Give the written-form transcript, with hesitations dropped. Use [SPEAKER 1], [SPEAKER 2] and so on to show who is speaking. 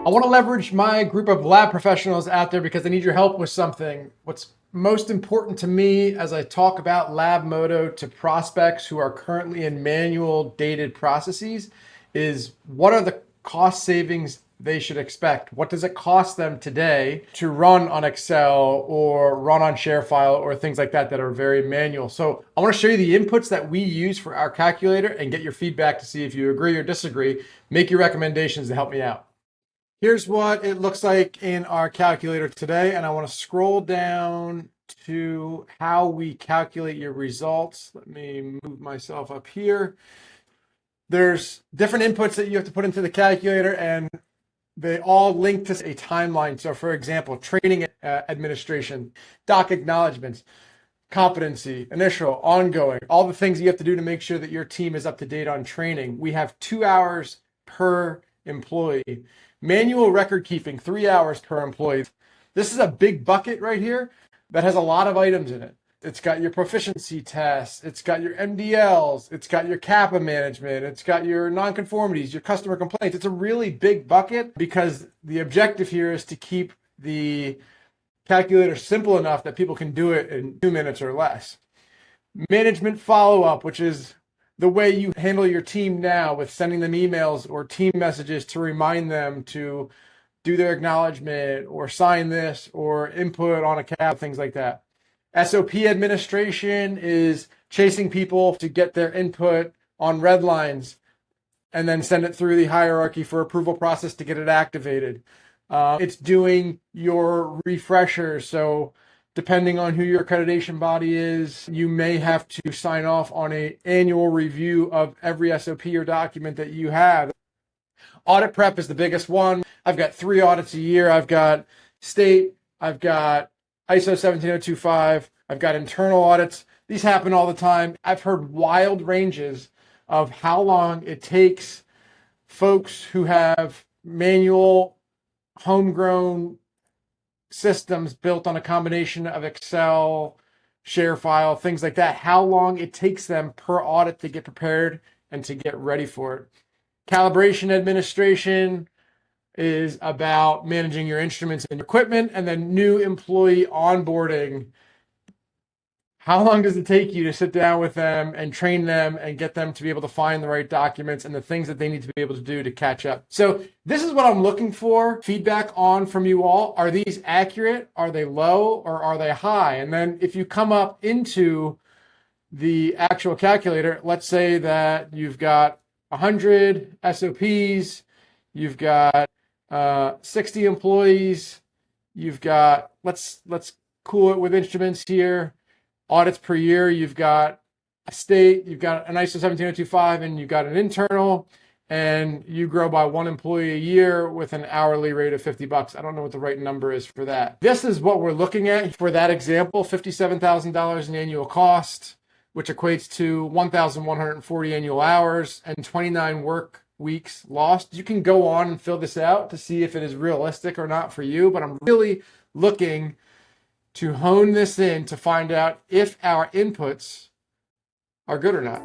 [SPEAKER 1] I want to leverage my group of lab professionals out there because I need your help with something. What's most important to me as I talk about LabMODO to prospects who are currently in manual dated processes is what are the cost savings they should expect? What does it cost them today to run on Excel or run on ShareFile or things like that that are very manual? So I want to show you the inputs that we use for our calculator and get your feedback to see if you agree or disagree. Make your recommendations to help me out. Here's what it looks like in our calculator today, and I want to scroll down to how we calculate your results. Let me move myself up here. There's different inputs that you have to put into the calculator, and they all link to a timeline. So for example, training administration, doc acknowledgements, competency, initial, ongoing, all the things you have to do to make sure that your team is up to date on training. We have 2 hours per employee. Manual record keeping, 3 hours per employee. This is a big bucket right here that has a lot of items in it. It's got your proficiency tests, it's got your MDLs, it's got your CAPA management, it's got your non-conformities, your customer complaints. It's a really big bucket because the objective here is to keep the calculator simple enough that people can do it in 2 minutes or less. Management follow-up, which is the way you handle your team now with sending them emails or team messages to remind them to do their acknowledgement or sign this or input on a CAP, things like that. SOP administration is chasing people to get their input on red lines and then send it through the hierarchy for approval process to get it activated. It's doing your refreshers. So depending on who your accreditation body is, you may have to sign off on an annual review of every SOP or document that you have. Audit prep is the biggest one. I've got 3 audits a year. I've got state, I've got ISO 17025, I've got internal audits. These happen all the time. I've heard wild ranges of how long it takes folks who have manual, homegrown systems built on a combination of Excel, ShareFile, things like that, how long it takes them per audit to get prepared and to get ready for it. Calibration administration is about managing your instruments and equipment, and then new employee onboarding. How long does it take you to sit down with them and train them and get them to be able to find the right documents and the things that they need to be able to do to catch up? So this is what I'm looking for feedback on from you all. Are these accurate? Are they low or are they high? And then if you come up into the actual calculator, let's say that you've got 100 SOPs, you've got 60 employees, you've got, let's cool it with instruments here. Audits per year, you've got a state, you've got an ISO 17025, and you've got an internal, and you grow by 1 employee a year with an hourly rate of $50. I don't know what the right number is for that. This is what we're looking at for that example, $57,000 in annual cost, which equates to 1,140 annual hours and 29 work weeks lost. You can go on and fill this out to see if it is realistic or not for you, but I'm really looking to hone this in to find out if our inputs are good or not.